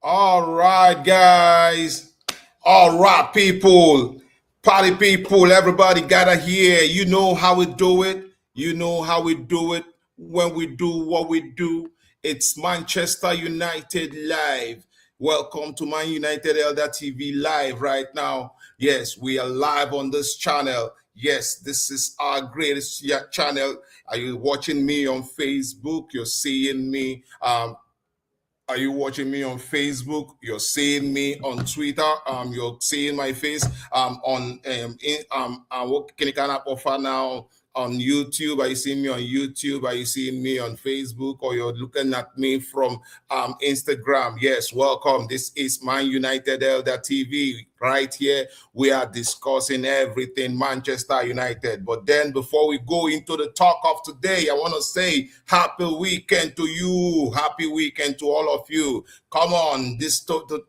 All right, guys. All right, people. Party people, everybody gather here. You know how we do it. You know how we do it when we do what we do. It's Manchester United Live. Welcome to Man United Elder TV Live right now. Yes, we are live on this channel. Yes, this is our greatest channel. Are you watching me on Facebook? You're seeing me are you watching me on Facebook? You're seeing me on Twitter. You're seeing my face on what can I offer now on YouTube? Are you seeing me on YouTube? Are you seeing me on Facebook? Or you're looking at me from Instagram? Yes, welcome. This is Man United Elder TV. Right here, we are discussing everything Manchester United. But then before we go into the talk of today, I want to say happy weekend to you. Happy weekend to all of you. Come on,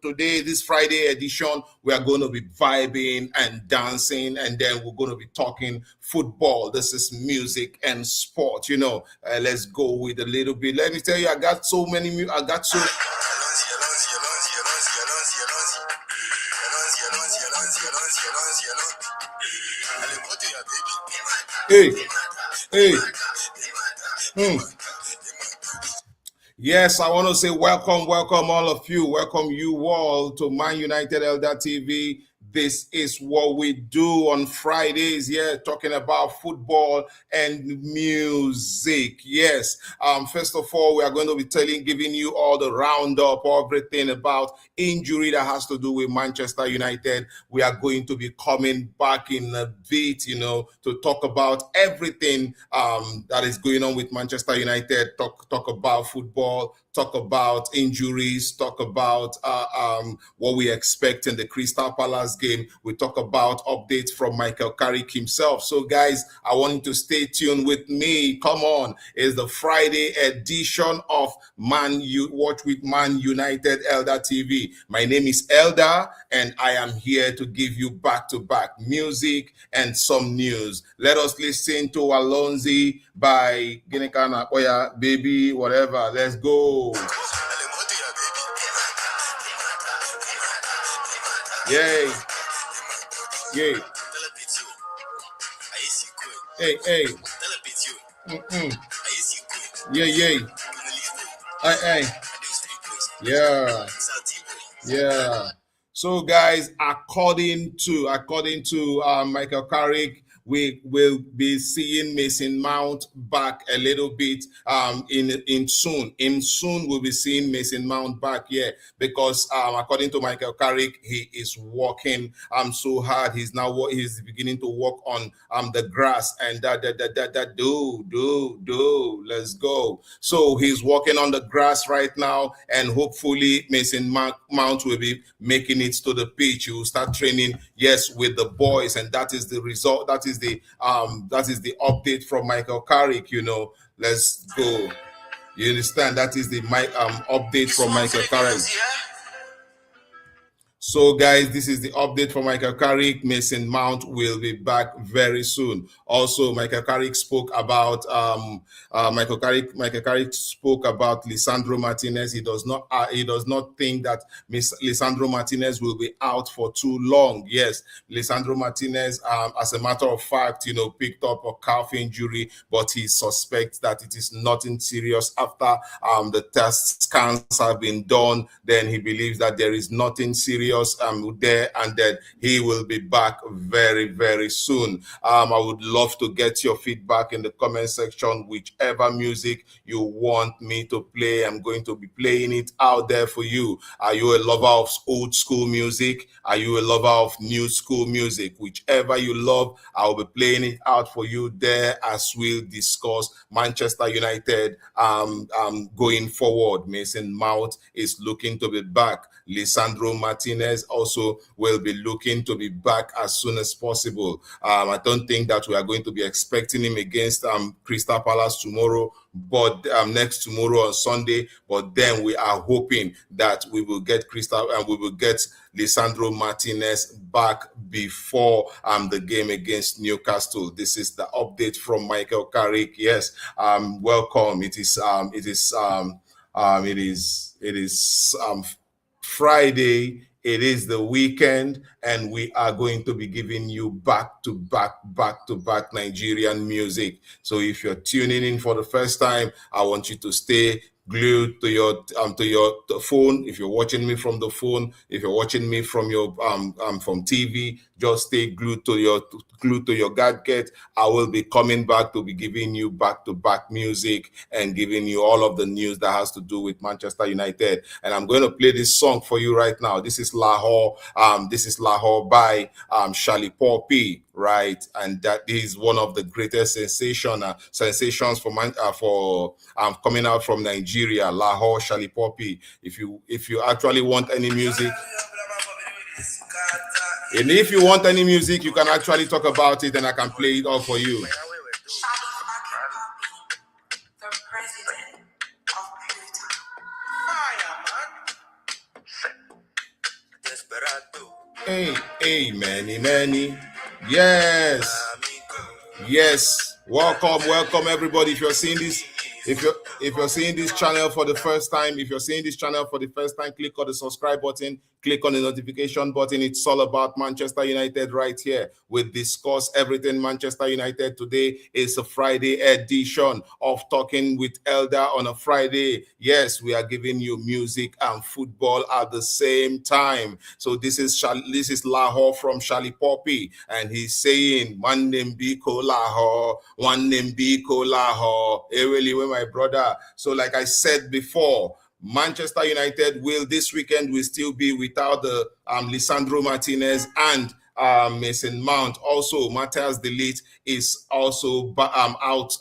today, this Friday edition, we are going to be vibing and dancing, and then we're going to be talking football. This is music and sport. Let's go with a little bit. Let me tell you, I got so many. I got so. Hey, hey. Yes, I want to say welcome all of you. Welcome you all to Man United Elder TV. This is what we do on Fridays, talking about football and music. Yes. First of all, we are going to be giving you all the roundup, everything about injury that has to do with Manchester United. We are going to be coming back in a bit, to talk about everything that is going on with Manchester United. Talk about football. Talk about injuries, talk about what we expect in the Crystal Palace game. We talk about updates from Michael Carrick himself. So, guys, I want you to stay tuned with me. Come on. It's the Friday edition of Watch with Man United Elder TV. My name is Elder, and I am here to give you back-to-back music and some news. Let us listen to Alonzi by Ginikana Oya, Baby, whatever. Let's go. Yay. Yay. Hey, hey. Yeah, yay. Hey, hey. Yeah. Yeah. So, guys, according to Michael Carrick, we will be seeing Mason Mount back a little bit in soon. In soon, we'll be seeing Mason Mount back here because according to Michael Carrick, he is working so hard. He's beginning to work on the grass and let's go. So he's working on the grass right now, and hopefully Mason Mount will be making it to the pitch. He will start training, yes, with the boys, and that is the result. That is the update from Michael Carrick. Let's go. You understand? That is the update from Michael Carrick. So, guys, this is the update from Michael Carrick. Mason Mount will be back very soon. Also, Michael Carrick spoke about Michael Carrick spoke about Lisandro Martinez. He does not think that Lisandro Martinez will be out for too long. Yes, Lisandro Martinez, as a matter of fact, picked up a calf injury, but he suspects that it is nothing serious. After the test scans have been done, then he believes that there is nothing serious there, and that he will be back very, very soon. I would love to get your feedback in the comment section. Whichever music you want me to play, I'm going to be playing it out there for you. Are you a lover of old school music? Are you a lover of new school music? Whichever you love, I'll be playing it out for you there as we'll discuss Manchester United going forward. Mason Mount is looking to be back. Lisandro Martinez also will be looking to be back as soon as possible. I don't think that we are going to be expecting him against Crystal Palace tomorrow, but next tomorrow on Sunday. But then we are hoping that we will get Lisandro Martinez back before the game against Newcastle. This is the update from Michael Carrick. Yes, welcome. It is Friday. It is the weekend, and we are going to be giving you back to back Nigerian music. So if you're tuning in for the first time, I want you to stay glued to your phone. If you're watching me from the phone, if you're watching me from your from TV, just stay glued to your gadget. I will be coming back to be giving you back to back music and giving you all of the news that has to do with Manchester United. And I'm going to play this song for you right now. This is Lahore. This is Lahore by Shali Poppy, right? And that is one of the greatest sensations for coming out from Nigeria. Lahore, Shali Poppy. If you actually want any music. And if you want any music, you can actually talk about it and I can play it all for you. Hey, many. Yes. Welcome everybody. If you're seeing this, if you're seeing this channel for the first time, click on the subscribe button, click on the notification button. It's all about Manchester United right here. We discuss everything Manchester United. Today is a Friday edition of Talking with Elder on a Friday. Yes, we are giving you music and football at the same time. So this is Lahore from Shali Poppy, and he's saying, "One name Biko Lahore, one name Biko Lahore." Really, with my brother. So, like I said before, Manchester United this weekend will still be without the Lisandro Martinez and Mason Mount. Also, Matthias De Ligt is also out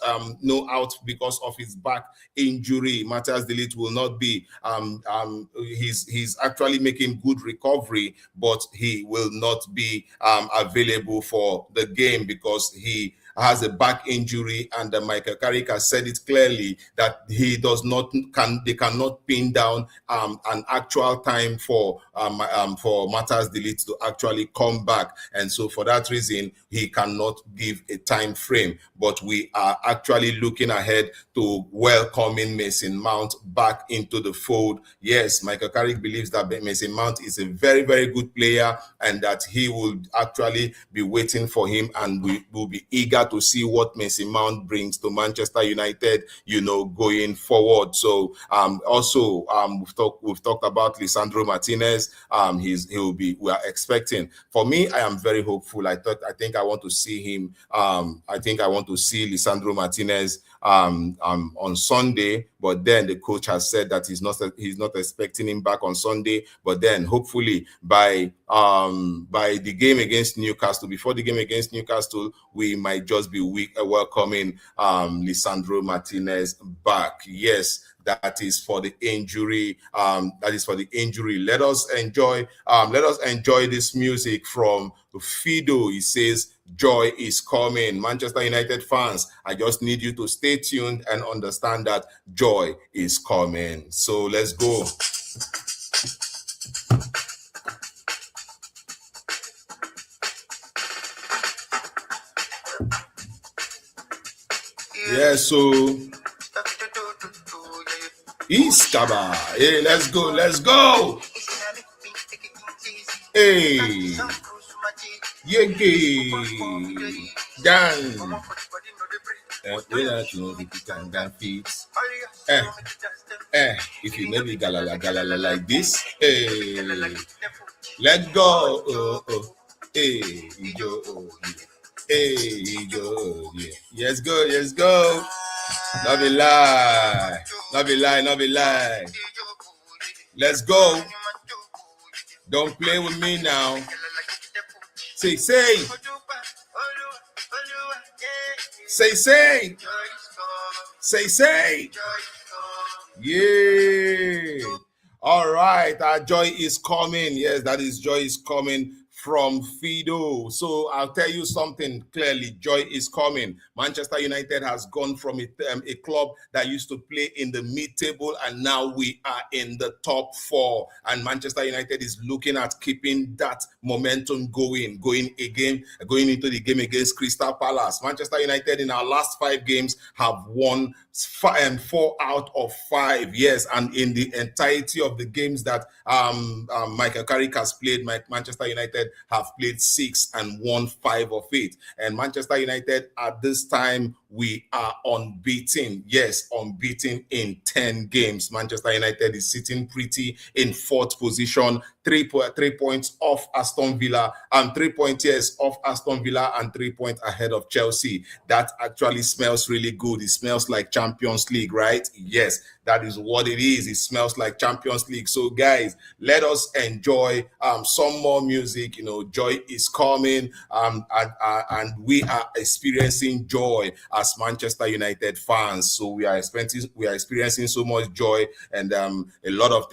because of his back injury. Matthias De Ligt will not be. He's actually making good recovery, but he will not be available for the game because he has a back injury, and Michael Carrick has said it clearly that they cannot pin down an actual time for Matthias De Ligt to actually come back, and so for that reason he cannot give a time frame. But we are actually looking ahead to welcoming Mason Mount back into the fold. Yes, Michael Carrick believes that Mason Mount is a very, very good player and that he will actually be waiting for him, and we will be eager to see what Mason Mount brings to Manchester United, going forward. So we've talked about Lisandro Martinez. We are expecting. For me, I am very hopeful. I think I want to see him. I think I want to see Lisandro Martinez on Sunday, but then the coach has said that he's not expecting him back on Sunday. But then hopefully by the game against Newcastle, before the game against Newcastle, we might just be welcoming Lisandro Martinez back. Yes, that is for the injury. Let us enjoy this music from Fido. He says, "Joy is coming." Manchester United fans, I just need you to stay tuned and understand that joy is coming. So let's go. Yeah, so Iskaba. Hey, let's go. Hey, Yegi, Dan. If you never galala like this, hey, let's go. Hey, go. Yeah. Yes, go. Not be lie. Let's go. Don't play with me now. Say. Yeah. All right. Our joy is coming. Yes, that is joy is coming from Fido. So I'll tell you something clearly. Joy is coming. Manchester United has gone from a club that used to play in the mid-table, and now we are in the top four. And Manchester United is looking at keeping that momentum going into the game against Crystal Palace. Manchester United in our last 5 games have won 4 out of 5. Yes, and in the entirety of the games that Michael Carrick has played, Manchester United have played 6 and won 5 of it. And Manchester United at this time, we are unbeaten. Yes, unbeaten in 10 games. Manchester United is sitting pretty in 4th position, 3 points off Aston Villa, and 3 points off Aston Villa, and 3 points ahead of Chelsea. That actually smells really good. It smells like Champions League, right? Yes, that is what it is. It smells like Champions League. So guys, let us enjoy some more music. Joy is coming, and we are experiencing joy as Manchester United fans. So we are experiencing so much joy, and a lot of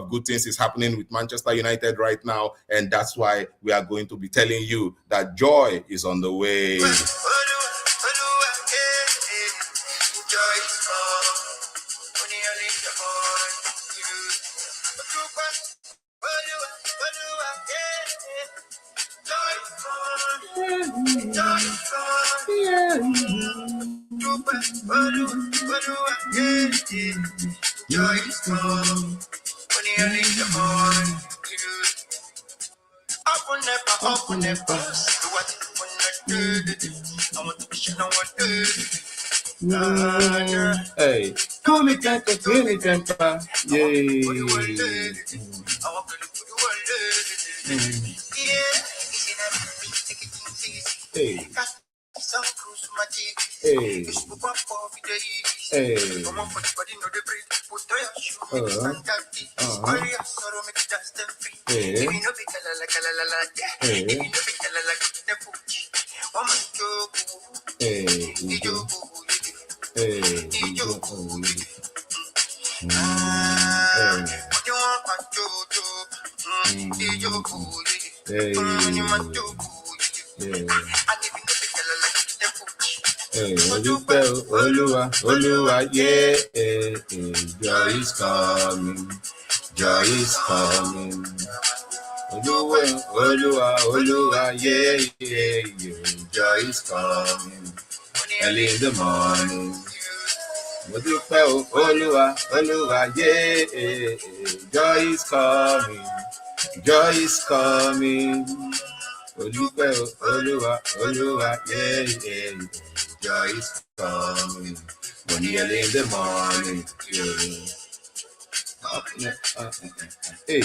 good things is happening with Manchester United right now, and that's why we are going to be telling you that joy is on the way. Joy is come when you leave the morning. Up on never. Do what you wanna do. I want to be sure no one do. Hey, call me temper. Yay. I want to do what hey. Hey. Hey. Oluwa, yeah, joy is coming, joy is coming. Oluwa, yeah, joy is coming. Early in the morning. Oluwa, yeah, joy is coming, joy is coming. Oluwa, yeah, joy is coming. Early in the morning. Hey.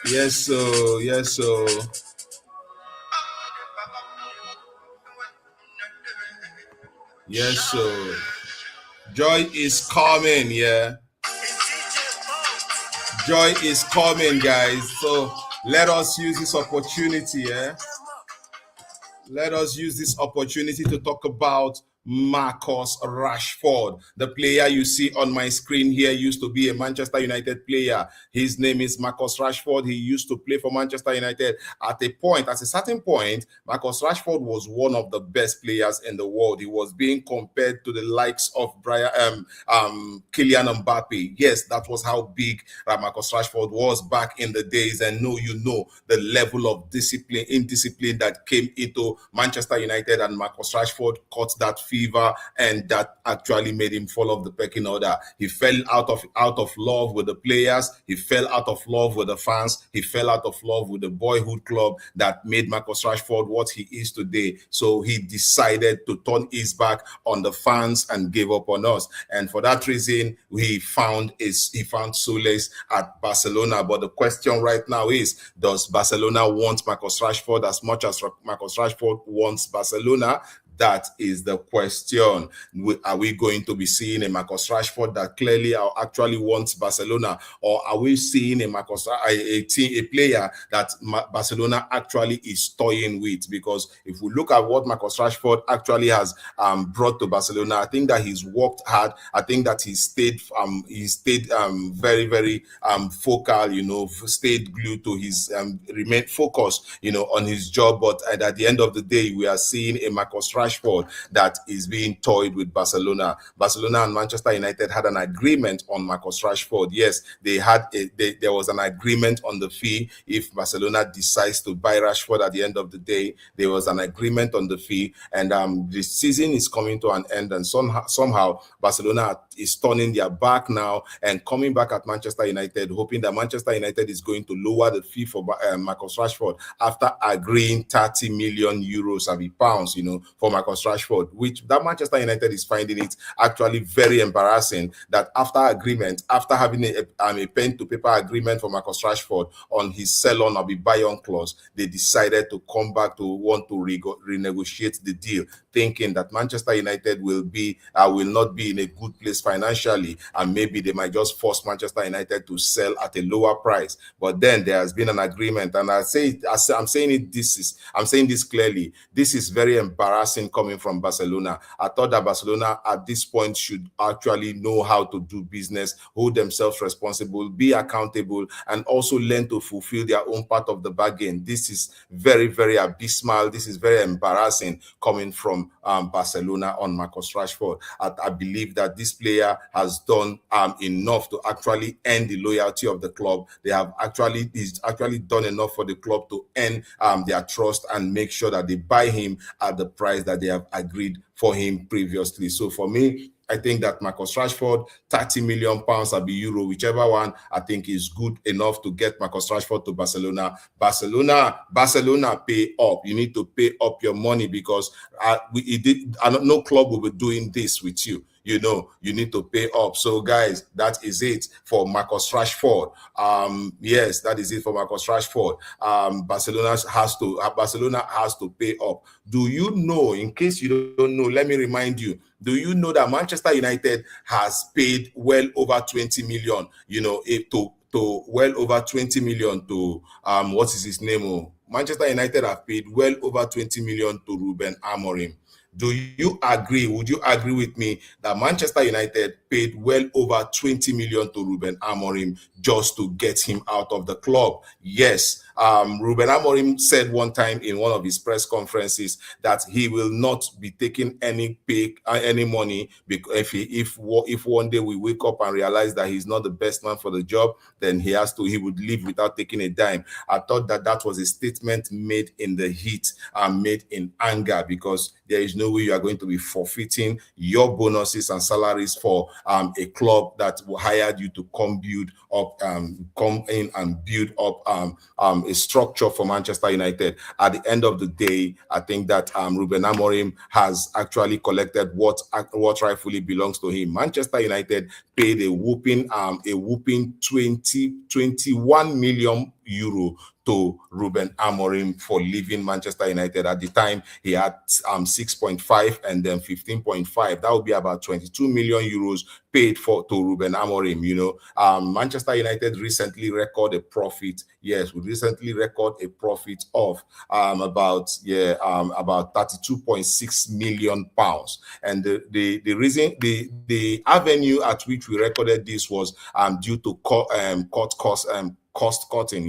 Yes, so. Yes, so. Joy is coming, yeah. Joy is coming, guys. So let us use this opportunity, yeah. Let us use this opportunity to talk about Marcus Rashford. The player you see on my screen here used to be a Manchester United player. His name is Marcus Rashford. He used to play for Manchester United. At a certain point, Marcus Rashford was one of the best players in the world. He was being compared to the likes of Kylian Mbappe. Yes, that was how big Marcus Rashford was back in the days. And the level of indiscipline that came into Manchester United, and Marcus Rashford caught that fever, and that actually made him fall off the pecking order. He fell out of love with the players. He fell out of love with the fans. He fell out of love with the boyhood club that made Marcus Rashford what he is today. So he decided to turn his back on the fans and gave up on us. And for that reason, he found solace at Barcelona. But the question right now is, does Barcelona want Marcus Rashford as much as Marcus Rashford wants Barcelona? That is the question. Are we going to be seeing a Marcus Rashford that clearly actually wants Barcelona, or are we seeing a a player that Barcelona actually is toying with? Because if we look at what Marcus Rashford actually has brought to Barcelona, I think that he's worked hard. I think that he stayed very very focal, stayed glued to his remain focused, on his job. But at the end of the day, we are seeing a Marcus Rashford that is being toyed with Barcelona. Barcelona and Manchester United had an agreement on Marcus Rashford. Yes, there was an agreement on the fee. If Barcelona decides to buy Rashford at the end of the day, there was an agreement on the fee, and the season is coming to an end, and somehow Barcelona is turning their back now and coming back at Manchester United, hoping that Manchester United is going to lower the fee for Marcus Rashford after agreeing 30 million euros, pounds, for Marcus Rashford, which that Manchester United is finding it actually very embarrassing that after agreement, after having a pen to paper agreement for Marcus Rashford on his sell-on or buy-on clause, they decided to come back to want to renegotiate the deal, thinking that Manchester United will not be in a good place financially, and maybe they might just force Manchester United to sell at a lower price. But then there has been an agreement, and I'm saying this clearly. This is very embarrassing coming from Barcelona. I thought that Barcelona at this point should actually know how to do business, hold themselves responsible, be accountable, and also learn to fulfill their own part of the bargain. This is very, very abysmal. This is very embarrassing coming from Barcelona on Marcus Rashford. I believe that this player has done enough to actually earn the loyalty of the club. He's actually done enough for the club to earn their trust and make sure that they buy him at the price that they have agreed for him previously. So for me, I think that Marcus Rashford, 30 million pounds or euro, whichever one, I think is good enough to get Marcus Rashford to Barcelona. Barcelona, pay up. You need to pay up your money, because no club will be doing this with you. You need to pay up. So guys, that is it for Marcus Rashford. Yes, that is it for Marcus Rashford. Barcelona has to pay up. Do you know, in case you don't know, let me remind you, do you know that Manchester United has paid well over 20 million, to well over 20 million to what is his name? Manchester United have paid well over 20 million to Ruben Amorim. Do you agree? Would you agree with me that Manchester United paid well over 20 million to Ruben Amorim just to get him out of the club? Yes. Ruben Amorim said one time in one of his press conferences that he will not be taking any money, because if one day we wake up and realize that he's not the best man for the job, then he would leave without taking a dime. I thought that was a statement made in the heat and made in anger, because there is no way you are going to be forfeiting your bonuses and salaries for a club that hired you to come in and build up a structure for Manchester United. At the end of the day, I think that Ruben Amorim has actually collected what rightfully belongs to him. Manchester United paid a whooping 21 million euro to Ruben Amorim for leaving Manchester United. At the time, he had 6.5 and then 15.5. That would be about 22 million euros paid to Ruben Amorim. Manchester United recently recorded a profit. Yes, we recently recorded a profit of about 32.6 million pounds. And the reason, the avenue at which we recorded this was due to cost cutting.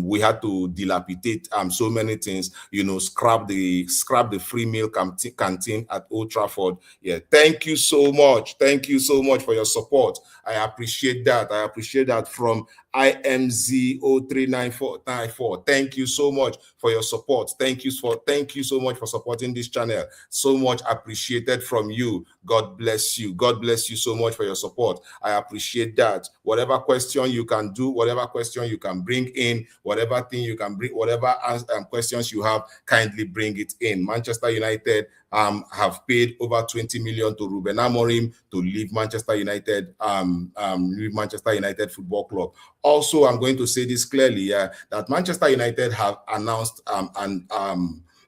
We had to dilapidate so many things, scrap the free meal canteen at Old Trafford. Yeah, thank you so much for your support. I appreciate that from IMZ039494. Thank you so much for your support. Thank you so much for supporting this channel. So much appreciated from you. God bless you so much for your support. I appreciate that. Whatever question you can do, whatever question you can bring in, whatever thing you can bring, whatever questions you have, kindly bring it in. Manchester United have paid over 20 million to Ruben Amorim to leave Manchester United Football Club. Also, I'm going to say this clearly, that Manchester United have announced an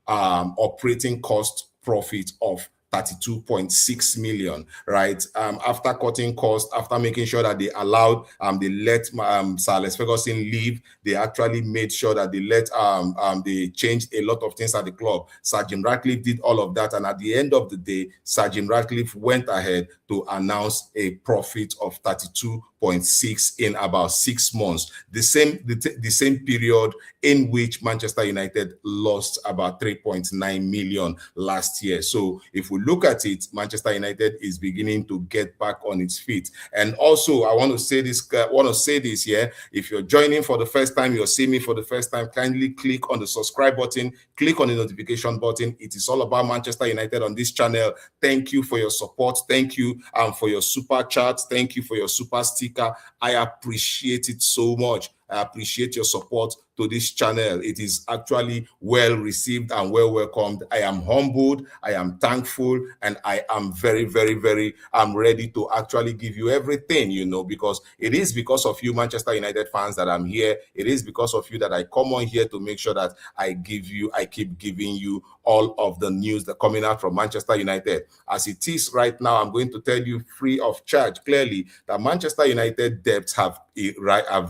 operating cost profit of 32.6 million, right? After cutting costs, after making sure that they allowed, they let Sir Alex Ferguson leave, they actually made sure that they changed a lot of things at the club. Sir Jim Ratcliffe did all of that, and at the end of the day, Sir Jim Ratcliffe went ahead to announce a profit of 32.6 in about 6 months, the same period in which Manchester United lost about 3.9 million last year. So if we look at it, Manchester United is beginning to get back on its feet. And also, I want to say this here. If you're joining for the first time, you're seeing me for the first time, kindly click on the subscribe button, click on the notification button. It is all about Manchester United on this channel. Thank you for your support. Thank you for your super chat. Thank you for your super sticker. I appreciate it so much. I appreciate your support to this channel. It is actually well received and well welcomed. I am humbled, I am thankful, and I am very, very, very ready to actually give you everything, because it is because of you, Manchester United fans, that I'm here. It is because of you that I come on here to make sure that I keep giving you all of the news that coming out from Manchester United. As it is right now, I'm going to tell you free of charge clearly that Manchester United debts have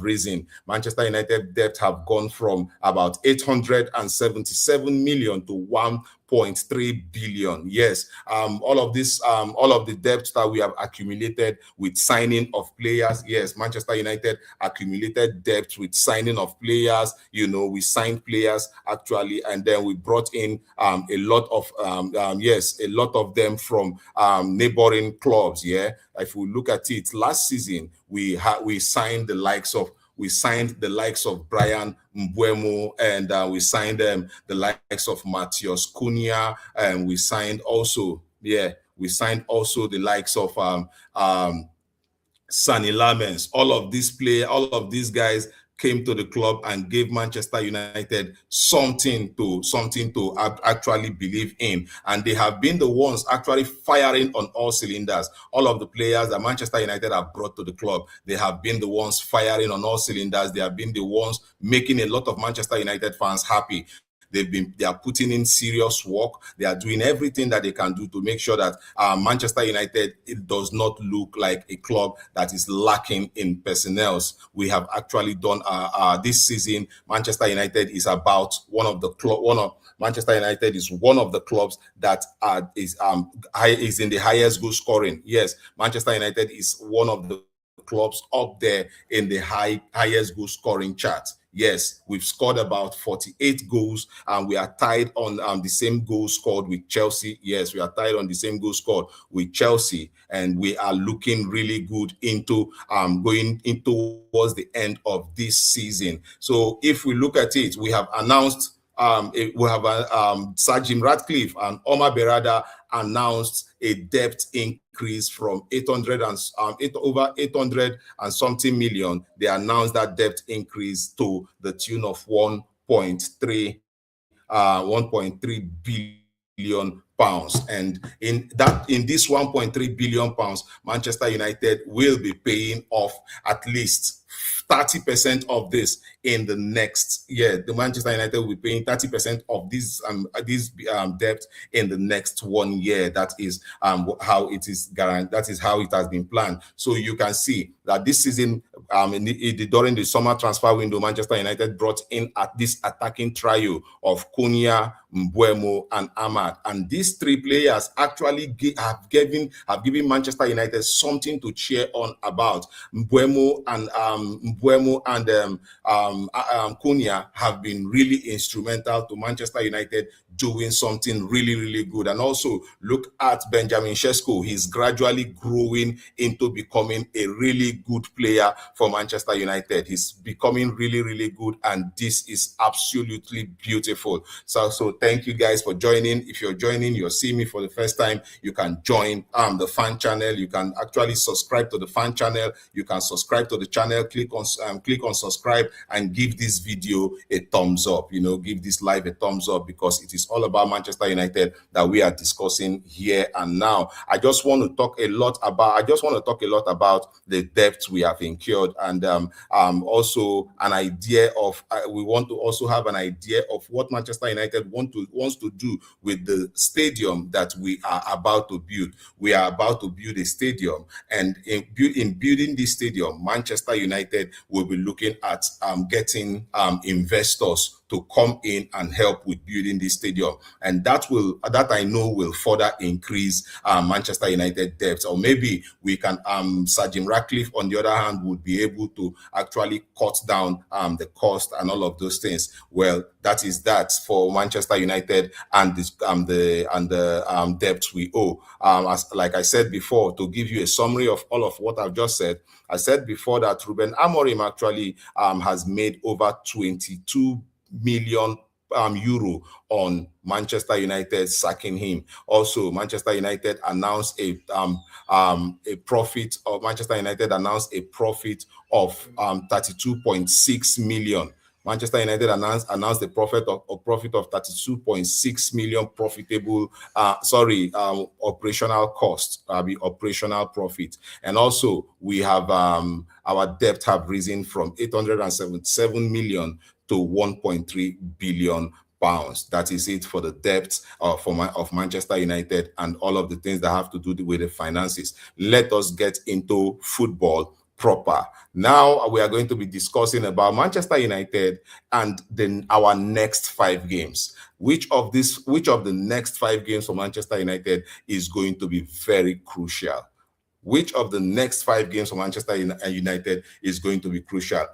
risen. Manchester United debt have gone from about 877 million to 1.3 billion. Yes, all of the debts that we have accumulated with signing of players. Yes, Manchester United accumulated debts with signing of players. We signed players actually, and then we brought in a lot of them from neighboring clubs. Yeah, if we look at it, last season we signed the likes of Brian Mbeumo, and we signed the likes of Matheus Cunha, and we signed also the likes of Sani Lamens. All of these guys came to the club and gave Manchester United something to actually believe in, and they have been the ones actually firing on all cylinders. All of the players that Manchester United have brought to the club, they have been the ones firing on all cylinders. They have been the ones making a lot of Manchester United fans happy. They are putting in serious work. They are doing everything that they can do to make sure that Manchester United, it does not look like a club that is lacking in personnel. We have actually done this season. Manchester United is Manchester United is one of the clubs that is in the highest goal scoring. Yes, Manchester United is one of the clubs up there in the highest goal scoring chart. Yes, we've scored about 48 goals, and we are tied on the same goals scored with Chelsea. Yes, we are tied on the same goals scored with Chelsea, and we are looking really good into going into towards the end of this season. So if we look at it, we have announced Sir Jim Ratcliffe and Omar Berrada announced a debt increase from over 800 and something million. They announced that debt increase to the tune of 1.3 billion pounds, and in this 1.3 billion pounds, Manchester United will be paying off at least 30% of this in the next year. The Manchester United will be paying 30% of this debt in the next 1 year. That is how it is guaranteed. That is how it has been planned. So you can see that this season, during the summer transfer window, Manchester United brought in this attacking trio of Cunha, Mbeumo, and Ahmad, and these three players actually have given Manchester United something to cheer on about. Mbeumo and Cunha have been really instrumental to Manchester United doing something really, really good. And also look at Benjamin Sesko. He's gradually growing into becoming a really good player for Manchester United. He's becoming really, really good, and this is absolutely beautiful. So thank you guys for joining. If you're joining, you're seeing me for the first time, you can join the fan channel. You can actually subscribe to the fan channel. You can subscribe to the channel, click on subscribe, and give this video a thumbs up. Give this live a thumbs up, because it is all about Manchester United that we are discussing here and now. I just want to talk a lot about the debts we have incurred, and also an idea of we want to also have an idea of what Manchester United want wants to do with the stadium that we are about to build. We are about to build a stadium, and in building this stadium, Manchester United will be looking at getting investors to come in and help with building this stadium, and that I know will further increase Manchester United debt. Or maybe we can Sir Jim Ratcliffe, on the other hand, would be able to actually cut down the cost and all of those things. Well, that is that for Manchester United and this the debt we owe. As like I said before, to give you a summary of all of what I've just said, I said before that Ruben Amorim actually has made over 22 million euro on Manchester United sacking him. Also, Manchester United announced a profit of Manchester United announced a profit of 32.6 million. Manchester United announced a profit of 32.6 million profitable operational cost, operational profit. And also we have our debt have risen from 877 million to 1.3 billion pounds. That is it for the debt of Manchester United and all of the things that have to do with the finances. Let us get into football proper. Now we are going to be discussing about Manchester United and then our next 5 games. Which of the next 5 games for Manchester United is going to be very crucial? Which of the next 5 games for Manchester United is going to be crucial?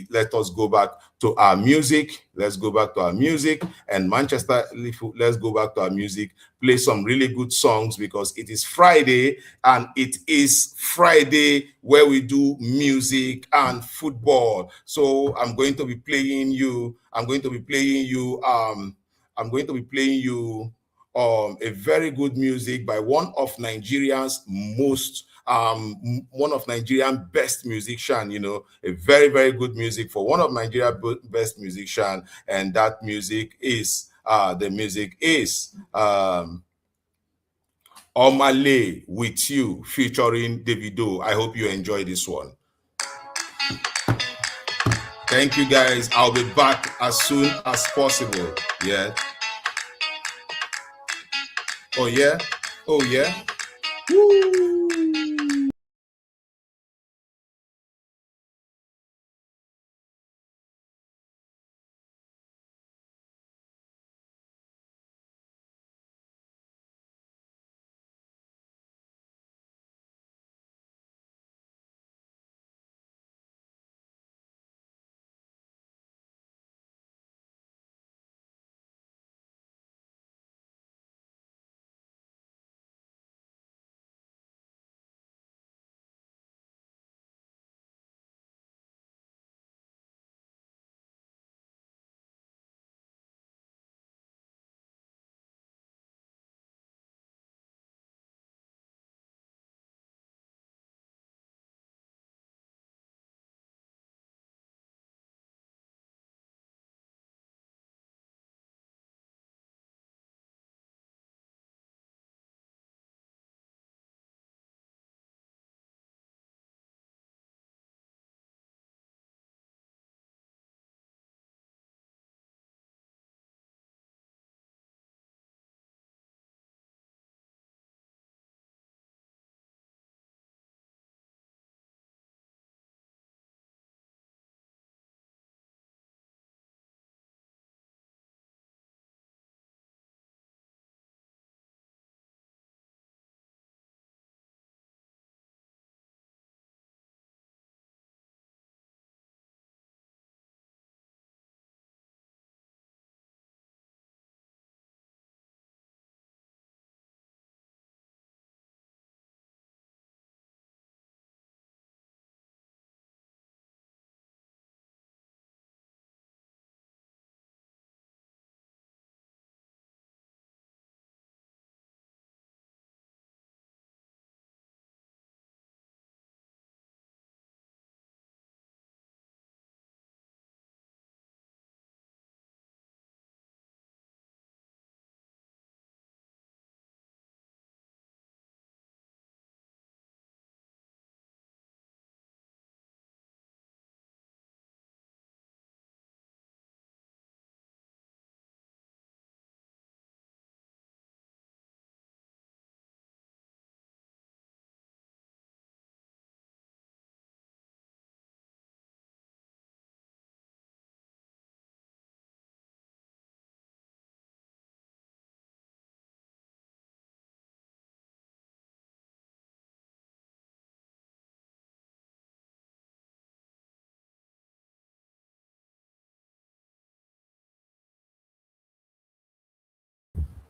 Let us go back to our music. Let's go back to our music. And Manchester, let's go back to our music. Play some really good songs, because it is Friday, and it is Friday where we do music and football. So I'm going to be playing you a very good music by one of Nigeria's one of Nigerian best musician, a very, very good music for one of Nigeria's best musician. And that music is Omale With You featuring Davido. I hope you enjoy this one. Thank you, guys. I'll be back as soon as possible. Yeah. Oh yeah. Oh yeah. Woo.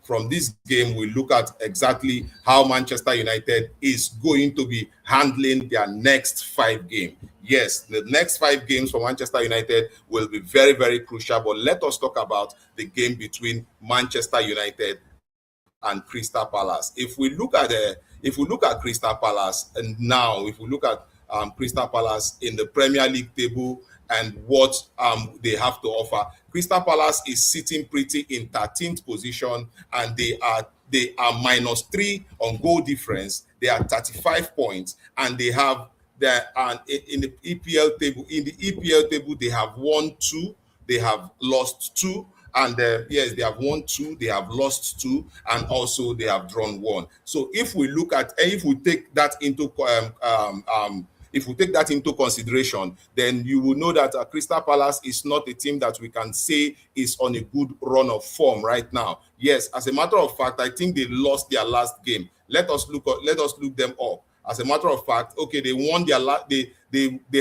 from this game, we look at exactly how Manchester United is going to be handling their next 5 games. Yes, the next 5 games for Manchester United will be very, very crucial. But let us talk about the game between Manchester United and Crystal Palace. If we look at Crystal Palace, and now if we look at Crystal Palace in the Premier League table and what they have to offer, Crystal Palace is sitting pretty in 13th position, and they are -3 on goal difference. They are 35 points, and they have in the EPL table. In the EPL table, they have won 2, they have lost 2, and yes, they have won 2, they have lost 2, and also they have drawn 1. So if we take that into consideration, then you will know that Crystal Palace is not a team that we can say is on a good run of form right now. Yes, as a matter of fact, I think they lost their last game. Let us look them up. As a matter of fact, okay, they won their last. They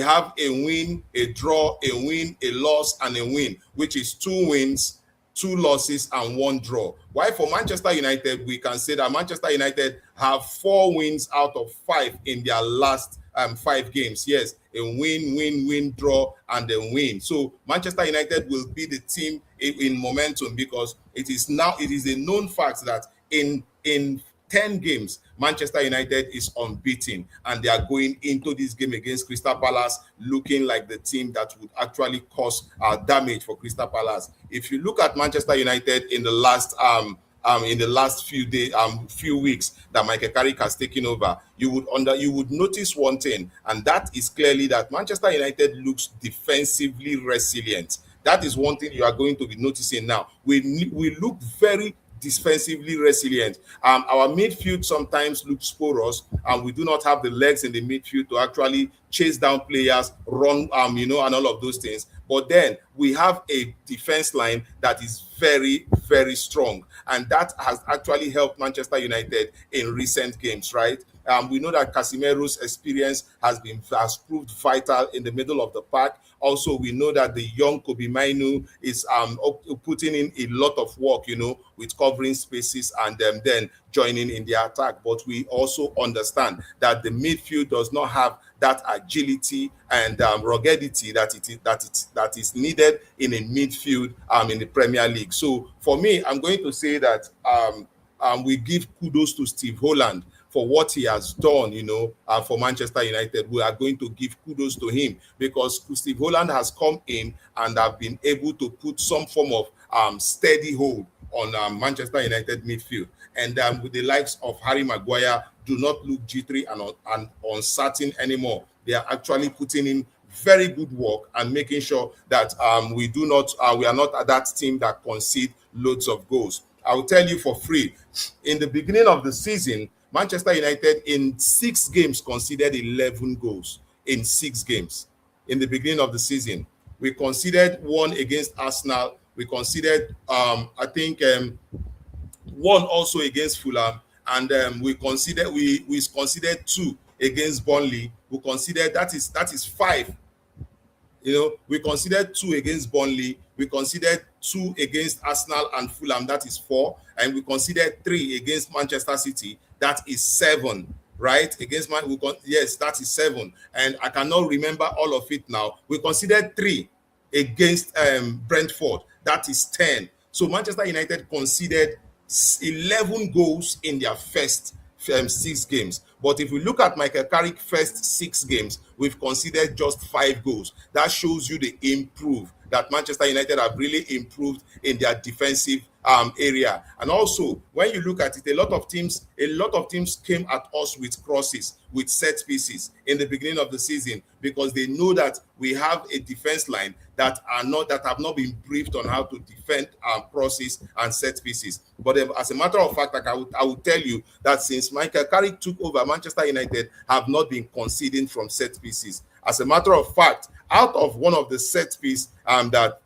have a win, a draw, a win, a loss, and a win, which is 2 wins, 2 losses, and 1 draw. While for Manchester United, we can say that Manchester United have 4 wins out of 5 in their last 5 games. Yes, a win, draw, and a win. So Manchester United will be the team in momentum, because it is a known fact that in 10 games, Manchester United is unbeaten, and they are going into this game against Crystal Palace looking like the team that would actually cause damage for Crystal Palace. If you look at Manchester United in the last few weeks that Michael Carrick has taken over, you would notice one thing, and that is clearly that Manchester United looks defensively resilient. That is one thing you are going to be noticing now. We look very defensively resilient. Our midfield sometimes looks porous, and we do not have the legs in the midfield to actually chase down players, run, and all of those things. But then we have a defense line that is very, very strong, and that has actually helped Manchester United in recent games, right? We know that Casemiro's experience has proved vital in the middle of the pack. Also, we know that the young Kobe Mainu is putting in a lot of work, with covering spaces and then joining in the attack. But we also understand that the midfield does not have that agility and ruggedity that is needed in a midfield in the Premier League. So for me, I'm going to say that we give kudos to Steve Holland for what he has done, for Manchester United. We are going to give kudos to him, because Steve Holland has come in and have been able to put some form of steady hold on Manchester United midfield. And with the likes of Harry Maguire, do not look jittery and uncertain anymore. They are actually putting in very good work and making sure that we are not that team that concede loads of goals. I will tell you for free, in the beginning of the season, Manchester United in 6 games conceded 11 goals in 6 games. In the beginning of the season, we conceded 1 against Arsenal. We conceded, one also against Fulham, and we conceded 2 against Burnley. We conceded that is 5. We conceded 2 against Burnley. We conceded 2 against Arsenal and Fulham. That is 4, and we conceded 3 against Manchester City. That is 7, right? Yes, that is 7, and I cannot remember all of it now. We conceded 3 against Brentford. That is 10. So Manchester United conceded 11 goals in their first 6 games. But if we look at Michael Carrick's first 6 games, we've conceded just 5 goals. That shows you that Manchester United have really improved in their defensive area. And also, when you look at it, a lot of teams came at us with crosses, with set pieces in the beginning of the season, because they know that we have a defense line that have not been briefed on how to defend crosses and set pieces. But as a matter of fact, I would tell you that since Michael Carrick took over, Manchester United have not been conceding from set pieces. As a matter of fact, out of one of the set pieces that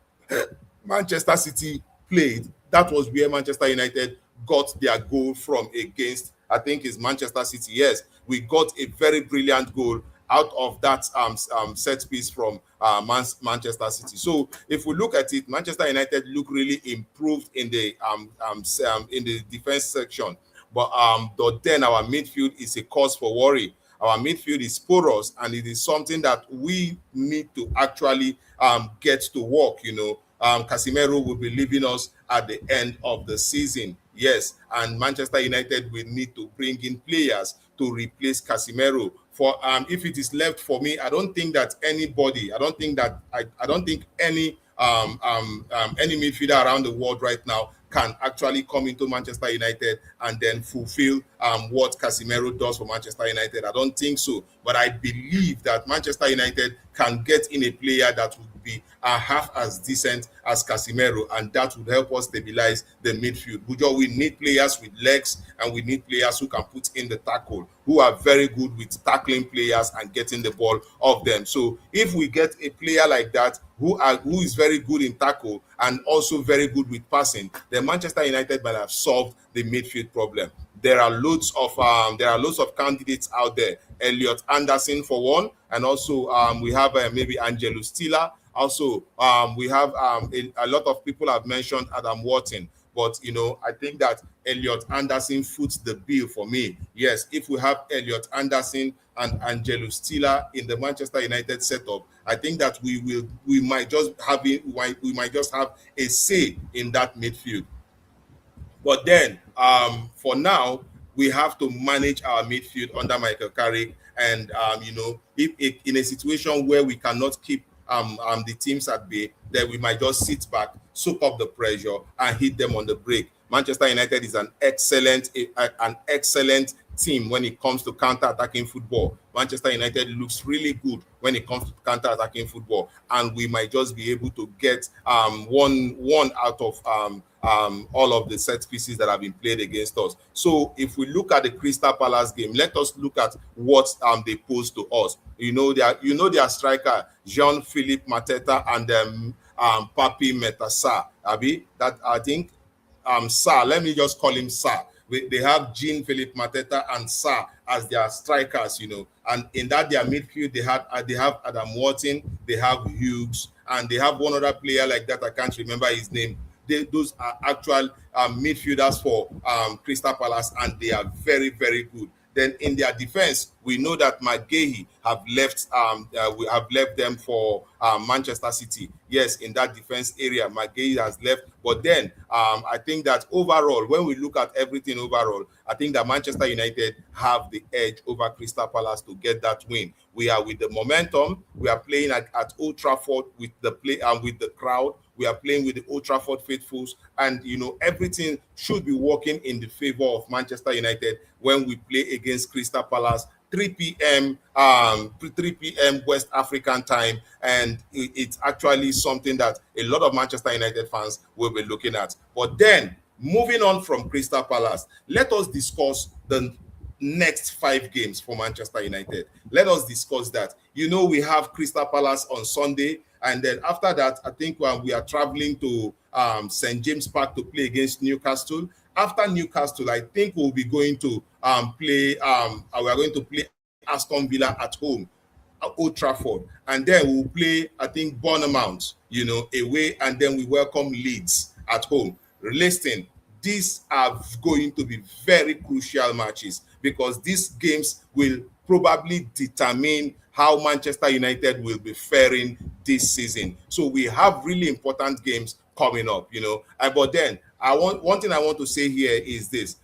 Manchester City played, that was where Manchester United got their goal from against, I think it's Manchester City. Yes, we got a very brilliant goal out of that set piece from Manchester City. So if we look at it, Manchester United look really improved in the defense section, but then our midfield is a cause for worry. Our midfield is porous, and it is something that we need to actually get to work. Casemiro will be leaving us at the end of the season. Yes, and Manchester United will need to bring in players to replace Casemiro. For if it is left for me, I don't think that anybody, I don't think any midfielder around the world right now can actually come into Manchester United and then fulfill what Casemiro does for Manchester United. I don't think so. But I believe that Manchester United can get in a player that would be half as decent as Casemiro, and that would help us stabilize the midfield. We need players with legs, and we need players who can put in the tackle, who are very good with tackling players and getting the ball off them. So if we get a player like that who is very good in tackle and also very good with passing, then Manchester United might have solved the midfield problem. There are loads of candidates out there. Elliot Anderson for one, and also we have maybe Angelo Stiller. Also, we have a lot of people have mentioned Adam Wharton, but I think that Elliot Anderson foots the bill for me. Yes, if we have Elliot Anderson and Angelo Stiller in the Manchester United setup, I think that we might just have a say in that midfield. But then, for now, we have to manage our midfield under Michael Carrick. And, if in a situation where we cannot keep the teams at bay, then we might just sit back, soak up the pressure, and hit them on the break. Manchester United is an excellent team when it comes to counter-attacking football. Manchester United looks really good when it comes to counter-attacking football, and we might just be able to get one out of all of the set pieces that have been played against us. So if we look at the Crystal Palace game, let us look at what they pose to us. Their striker Jean-Philippe Mateta and Papi Metasa. That I think Sir, let me just call him Sir. They have Jean-Philippe Mateta and Sir as their strikers, and in that their midfield they have Adam Wharton, they have Hughes, and they have one other player like that. I can't remember his name. Those are actual midfielders for Crystal Palace, and they are very, very good. Then in their defense, we know that McGahey have left. We have left them for Manchester City. Yes, in that defense area, McGahey has left. But then I think that overall, when we look at everything overall, I think that Manchester United have the edge over Crystal Palace to get that win. We are with the momentum. We are playing at Old Trafford with the with the crowd. We are playing with the Old Trafford faithfuls, and everything should be working in the favor of Manchester United when we play against Crystal Palace 3 p.m. West African time, and it's actually something that a lot of Manchester United fans will be looking at. But then, moving on from Crystal Palace, let us discuss the next 5 games for Manchester United. Let us discuss that. We have Crystal Palace on Sunday, and then after that, I think we are traveling to St. James Park to play against Newcastle. After Newcastle, I think we'll be going to we are going to play Aston Villa at home at Old Trafford, and then we'll play, I think, Bournemouth, away, and then we welcome Leeds at home. Listen, these are going to be very crucial matches, because these games will probably determine how Manchester United will be faring this season. So we have really important games coming up, But then one thing I want to say here is this: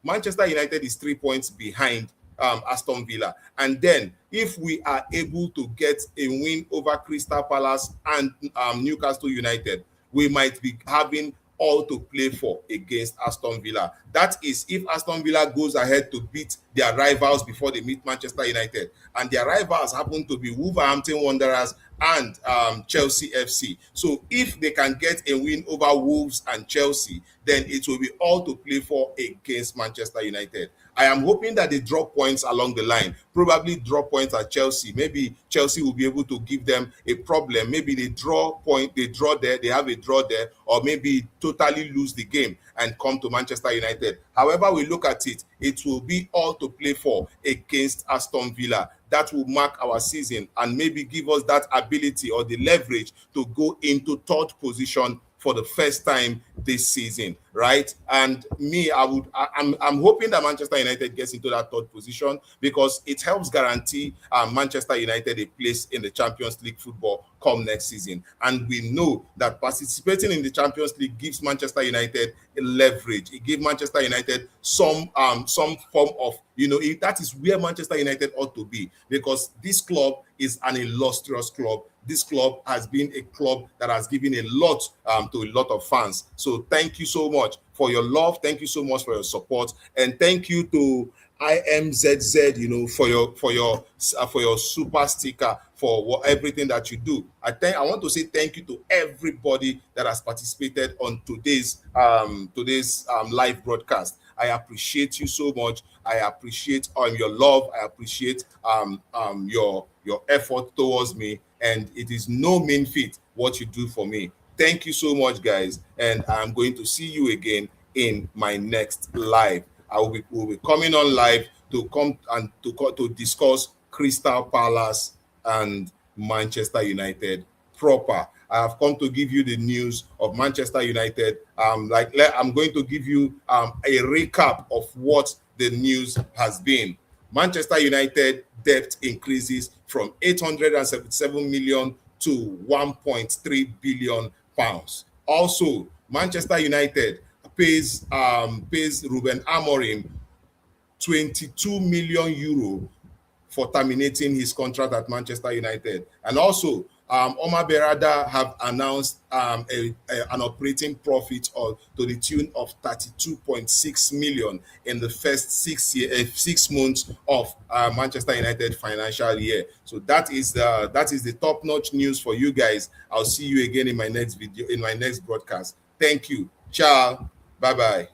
Manchester United is 3 points behind Aston Villa, and then if we are able to get a win over Crystal Palace and Newcastle United, we might be having all to play for against Aston Villa. That is, if Aston Villa goes ahead to beat their rivals before they meet Manchester United, and their rivals happen to be Wolverhampton Wanderers and Chelsea FC. So if they can get a win over Wolves and Chelsea, then it will be all to play for against Manchester United. I am hoping that they drop points along the line, probably drop points at Chelsea. Maybe Chelsea will be able to give them a problem. Maybe they draw there, they have a draw there, or maybe totally lose the game and come to Manchester United. However we look at it, it will be all to play for against Aston Villa. that will mark our season and maybe give us that ability or the leverage to go into third position for the first time this season, right? And me, I'm hoping that Manchester United gets into that third position because it helps guarantee Manchester United a place in the Champions League football come next season. And we know that participating in the Champions League gives Manchester United a leverage. It gives Manchester United some form of, that is where Manchester United ought to be, because this club is an illustrious club. This club has been a club that has given a lot to a lot of fans. So thank you so much for your love. Thank you so much for your support, and thank you to IMZZ, for your super sticker, for everything that you do. I want to say thank you to everybody that has participated on today's live broadcast. I appreciate you so much. I appreciate your love. I appreciate your effort towards me, and it is no mean feat what you do for me. Thank you so much, guys, and I'm going to see you again in my next live. Will be coming on live to come and to discuss Crystal Palace and Manchester United proper. I have come to give you the news of Manchester United. I'm going to give you a recap of what the news has been. Manchester United debt increases from 877 million to 1.3 billion pounds. Also, Manchester United pays Ruben Amorim 22 million euro for terminating his contract at Manchester United. And also, Omar Berrada have announced an operating profit to the tune of 32.6 million in the first 6 months of Manchester United financial year. So that is the top-notch news for you guys. I'll see you again in my next video, in my next broadcast. Thank you. Ciao. Bye-bye.